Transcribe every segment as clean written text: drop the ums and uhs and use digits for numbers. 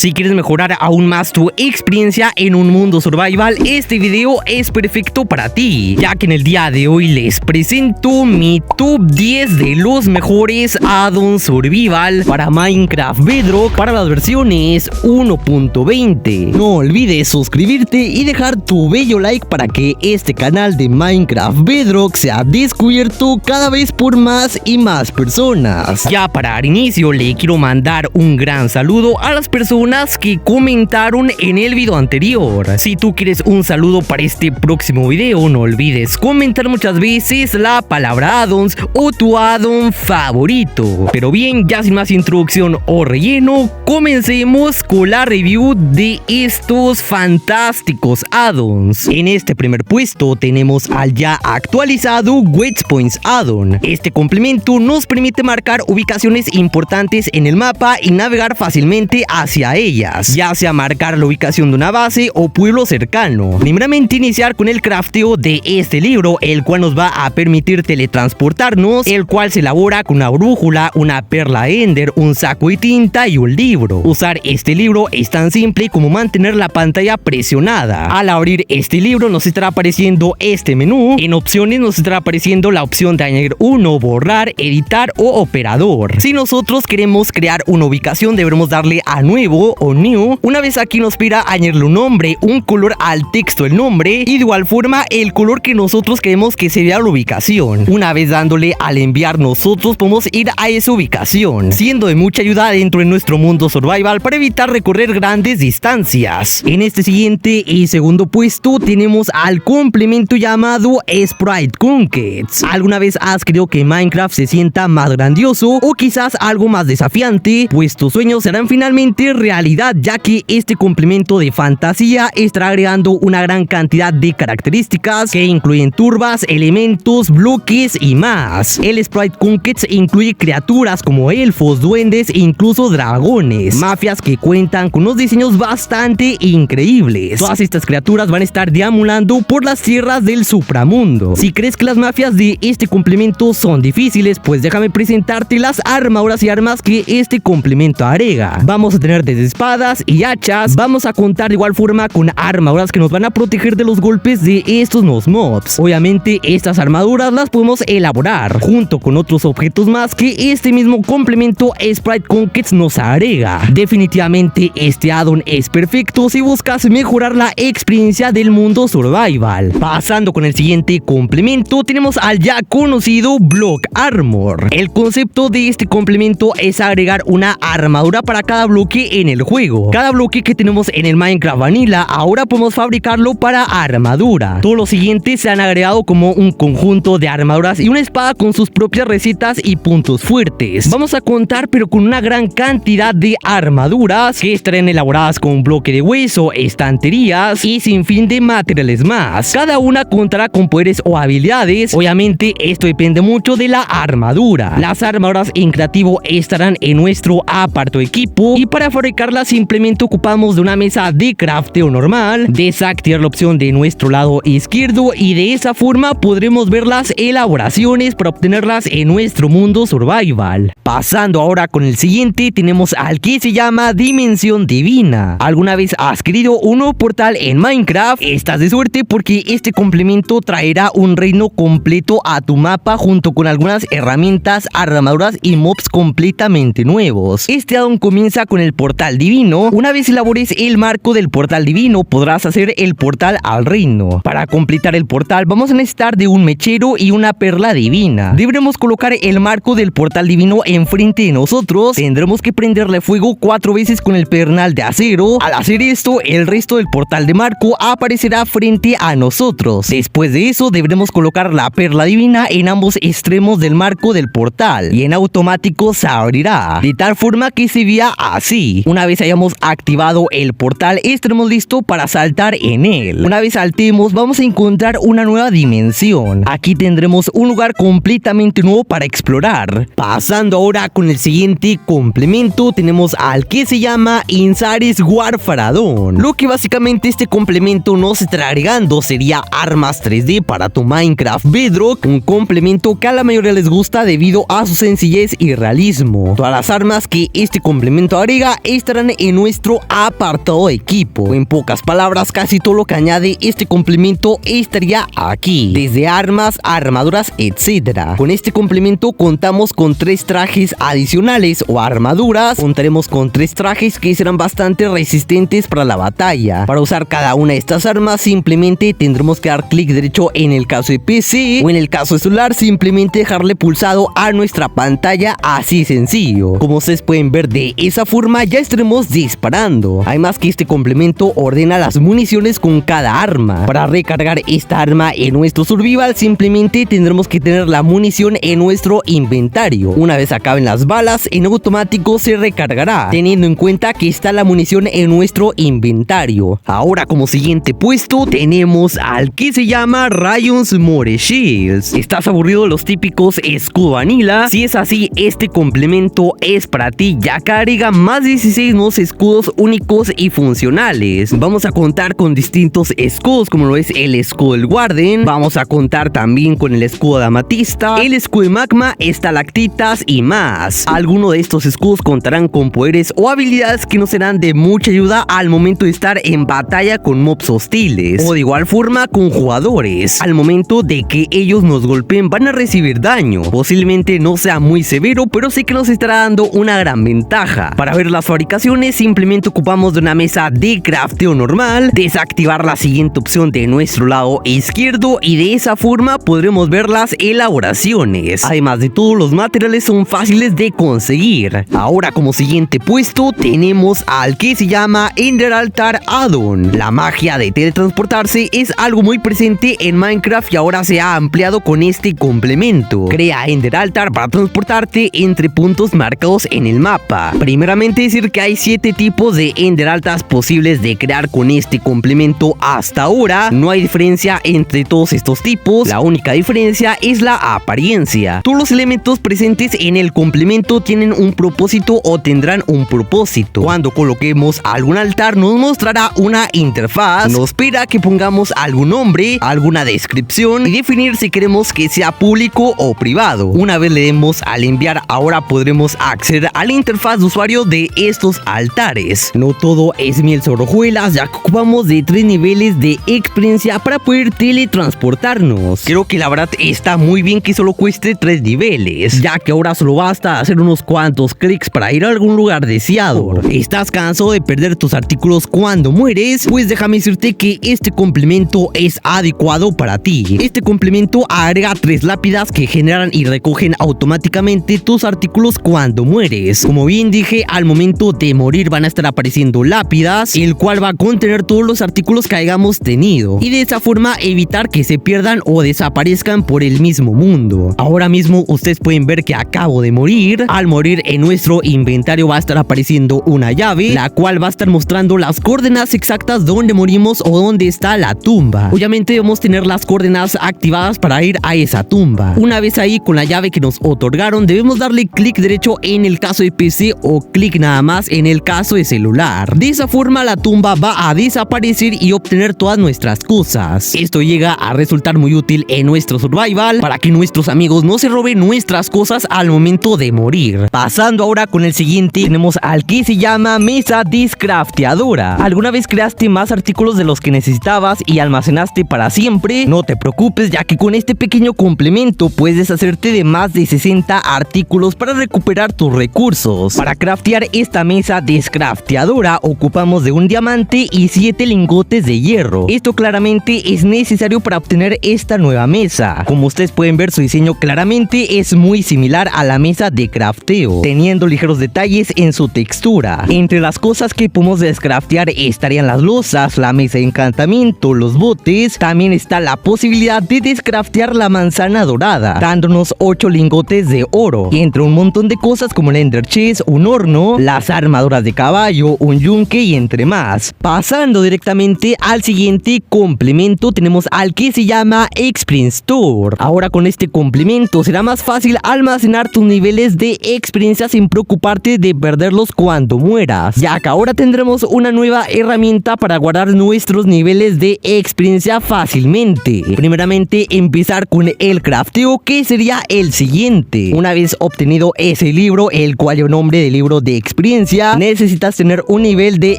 Si quieres mejorar aún más tu experiencia en un mundo survival, este video es perfecto para ti, ya que en el día de hoy les presento mi top 10 de los mejores add-ons survival para Minecraft Bedrock para las versiones 1.20. No olvides suscribirte y dejar tu bello like para que este canal de Minecraft Bedrock sea descubierto cada vez por más y más personas. Ya para dar inicio, le quiero mandar un gran saludo a las personas que comentaron en el video anterior. Si tú quieres un saludo para este próximo video, no olvides comentar muchas veces la palabra addons o tu addon favorito. Pero bien, ya sin más introducción o relleno, comencemos con la review de estos fantásticos addons. En este primer puesto tenemos al ya actualizado Waypoints addon. Este complemento nos permite marcar ubicaciones importantes en el mapa y navegar fácilmente hacia ellas, ya sea marcar la ubicación de una base o pueblo cercano. Primeramente iniciar con el crafteo de este libro, el cual nos va a permitir teletransportarnos, el cual se elabora con una brújula, una perla ender, un saco de tinta y un libro. Usar este libro es tan simple como mantener la pantalla presionada. Al abrir este libro nos estará apareciendo este menú. En opciones nos estará apareciendo la opción de añadir uno, borrar, editar o operador. Si nosotros queremos crear una ubicación, deberemos darle a nuevo o new. Una vez aquí nos pida añadirle un nombre, un color al texto del nombre y de igual forma el color que nosotros queremos que se vea la ubicación. Una vez dándole al enviar, nosotros podemos ir a esa ubicación, siendo de mucha ayuda dentro de nuestro mundo survival para evitar recorrer grandes distancias. En este siguiente y segundo puesto tenemos al complemento llamado Sprite Conkets. ¿Alguna vez has querido que Minecraft se sienta más grandioso o quizás algo más desafiante? Pues tus sueños serán finalmente realidad, ya que este complemento de fantasía estará agregando una gran cantidad de características que incluyen turbas, elementos, bloques y más. El Sprite Conkets incluye criaturas como elfos, duendes e incluso dragones, mafias que cuentan con unos diseños bastante increíbles. Todas estas criaturas van a estar deambulando por las tierras del supramundo. Si crees que las mafias de este complemento son difíciles, pues déjame presentarte las armaduras y armas que este complemento agrega. Vamos a tener desde espadas y hachas. Vamos a contar de igual forma con armaduras que nos van a proteger de los golpes de estos nuevos mobs. Obviamente estas armaduras las podemos elaborar junto con otros objetos más que este mismo complemento Sprite Conkets nos agrega. Definitivamente este addon es perfecto si buscas mejorar la experiencia del mundo survival. Pasando con el siguiente complemento, tenemos al ya conocido Block Armor. El concepto de este complemento es agregar una armadura para cada bloque en el juego. Cada bloque que tenemos en el Minecraft Vanilla ahora podemos fabricarlo para armadura. Todos los siguientes se han agregado como un conjunto de armaduras y una espada con sus propias recetas y puntos fuertes. Vamos a contar pero con una gran cantidad de armaduras que estarán elaboradas con bloque de hueso, estanterías y sin fin de materiales más. Cada una contará con poderes o habilidades. Obviamente esto depende mucho de la armadura. Las armaduras en creativo estarán en nuestro apartado equipo y para fabricarlas simplemente ocupamos de una mesa de crafteo normal, desactivar la opción de nuestro lado izquierdo y de esa forma podremos ver las elaboraciones para obtenerlas en nuestro mundo survival. Pasando ahora con el siguiente, tenemos al que se llama Dimensión Divina. ¿Alguna vez has querido un nuevo portal en Minecraft? Estás de suerte porque este complemento traerá un reino completo a tu mapa junto con algunas herramientas, armaduras y mobs completamente nuevos. Este addon comienza con el portal divino. Una vez elabores el marco del portal divino, podrás hacer el portal al reino. Para completar el portal vamos a necesitar de un mechero y una perla divina. Deberemos colocar el marco del portal divino enfrente de nosotros. Tendremos que prenderle fuego 4 veces con el pedernal de acero. Al hacer esto, el resto del portal de marco aparecerá frente a nosotros. Después de eso, deberemos colocar la perla divina en ambos extremos del marco del portal y en automático se abrirá, de tal forma que se vea así. Una vez hayamos activado el portal, estaremos listos para saltar en él. Una vez saltemos, vamos a encontrar una nueva dimensión. Aquí tendremos un lugar completamente nuevo para explorar. Pasando ahora con el siguiente complemento, tenemos al que se llama Insares Warfare addon. Lo que básicamente este complemento nos estará agregando sería armas 3D para tu Minecraft Bedrock, un complemento que a la mayoría les gusta debido a su sencillez y realismo. Todas las armas que este complemento agrega estarán estarán en nuestro apartado de equipo. En pocas palabras, casi todo lo que añade este complemento estaría aquí, desde armas, armaduras, etc. Con este complemento contamos con 3 trajes adicionales o armaduras. Contaremos con 3 trajes que serán bastante resistentes para la batalla. Para usar cada una de estas armas simplemente tendremos que dar clic derecho en el caso de PC, o en el caso de celular simplemente dejarle pulsado a nuestra pantalla, así sencillo. Como ustedes pueden ver, de esa forma ya estaremos disparando. Además que este complemento ordena las municiones con cada arma. Para recargar esta arma en nuestro survival simplemente tendremos que tener la munición en nuestro inventario. Una vez acaben las balas, en automático se recargará, teniendo en cuenta que está la munición en nuestro inventario. Ahora, como siguiente puesto tenemos al que se llama Rayons More Shields. ¿Estás aburrido de los típicos escudo vanilla? Si es así, este complemento es para ti, ya que agrega más de 16 nuevos escudos únicos y funcionales. Vamos a contar con distintos escudos, como lo es el escudo del Warden. Vamos a contar también con el escudo de Amatista, el escudo de Magma, estalactitas y más. Algunos de estos escudos contarán con poderes o habilidades que nos serán de mucha ayuda al momento de estar en batalla con mobs hostiles, o de igual forma con jugadores. Al momento de que ellos nos golpeen van a recibir daño. Posiblemente no sea muy severo, pero sí que nos estará dando una gran ventaja. Para ver las fabricaciones simplemente ocupamos de una mesa de crafteo normal, desactivar la siguiente opción de nuestro lado izquierdo y de esa forma podremos ver las elaboraciones. Además de todo, los materiales son fáciles de conseguir. Ahora, como siguiente puesto tenemos al que se llama Ender Altar Add-on. La magia de teletransportarse es algo muy presente en Minecraft y ahora se ha ampliado con este complemento. Crea Ender Altar para transportarte entre puntos marcados en el mapa. Primeramente decir que hay 7 tipos de Ender Altas posibles de crear con este complemento hasta ahora. No hay diferencia entre todos estos tipos, la única diferencia es la apariencia. Todos los elementos presentes en el complemento tienen un propósito o tendrán un propósito. Cuando coloquemos algún altar nos mostrará una interfaz, nos pedirá que pongamos algún nombre, alguna descripción y definir si queremos que sea público o privado. Una vez le demos al enviar, ahora podremos acceder a la interfaz de usuario de estos altares. No todo es miel sobre hojuelas, ya que ocupamos de 3 niveles de experiencia para poder teletransportarnos. Creo que la verdad está muy bien que solo cueste 3 niveles, ya que ahora solo basta hacer unos cuantos clics para ir a algún lugar deseado. ¿Estás cansado de perder tus artículos cuando mueres? Pues déjame decirte que este complemento es adecuado para ti. Este complemento agrega 3 lápidas que generan y recogen automáticamente tus artículos cuando mueres. Como bien dije, al momento de morir van a estar apareciendo lápidas, el cual va a contener todos los artículos que hayamos tenido, y de esa forma evitar que se pierdan o desaparezcan por el mismo mundo. Ahora mismo ustedes pueden ver que acabo de morir. Al morir en nuestro inventario va a estar apareciendo una llave, la cual va a estar mostrando las coordenadas exactas donde morimos o donde está la tumba. Obviamente debemos tener las coordenadas activadas para ir a esa tumba. Una vez ahí con la llave que nos otorgaron debemos darle clic derecho en el caso de PC o clic nada más en el caso de celular. De esa forma la tumba va a desaparecer y obtener todas nuestras cosas. Esto llega a resultar muy útil en nuestro survival para que nuestros amigos no se roben nuestras cosas al momento de morir. Pasando ahora con el siguiente, tenemos al que se llama Mesa Discrafteadora. ¿Alguna vez creaste más artículos de los que necesitabas y almacenaste para siempre? No te preocupes, ya que con este pequeño complemento puedes deshacerte de más de 60 artículos para recuperar tus recursos. Para craftear esta mesa descrafteadora ocupamos de un diamante y 7 lingotes de hierro. Esto claramente es necesario para obtener esta nueva mesa. Como ustedes pueden ver, su diseño claramente es muy similar a la mesa de crafteo, teniendo ligeros detalles en su textura. Entre las cosas que podemos descraftear estarían las losas, la mesa de encantamiento, los botes. También está la posibilidad de descraftear la manzana dorada, dándonos 8 lingotes de oro, y entre un montón de cosas como el Ender Chest, un horno, las armaduras de caballo, un yunque y entre más. Pasando directamente al siguiente complemento, tenemos al que se llama Experience Store. Ahora con este complemento será más fácil almacenar tus niveles de experiencia sin preocuparte de perderlos cuando mueras, ya que ahora tendremos una nueva herramienta para guardar nuestros niveles de experiencia fácilmente. Primeramente empezar con el crafteo, que sería el siguiente. Una vez obtenido ese libro, el cual lleva nombre de libro de experiencia, experiencia, necesitas tener un nivel de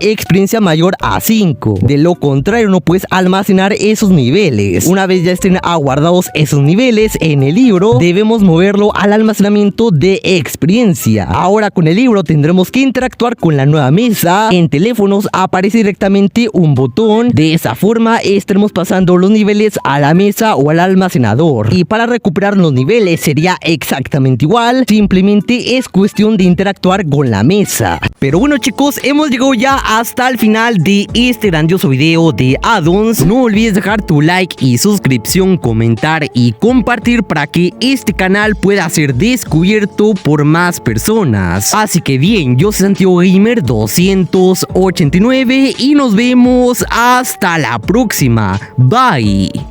experiencia mayor a 5. De lo contrario, no puedes almacenar esos niveles. Una vez ya estén aguardados esos niveles en el libro, debemos moverlo al almacenamiento de experiencia. Ahora con el libro tendremos que interactuar con la nueva mesa. En teléfonos aparece directamente un botón. De esa forma estaremos pasando los niveles a la mesa o al almacenador. Y para recuperar los niveles sería exactamente igual, simplemente es cuestión de interactuar con la mesa. Pero bueno chicos, hemos llegado ya hasta el final de este grandioso video de addons. No olvides dejar tu like y suscripción, comentar y compartir para que este canal pueda ser descubierto por más personas. Así que bien, yo soy Santiago Gamer 289 y nos vemos hasta la próxima. Bye.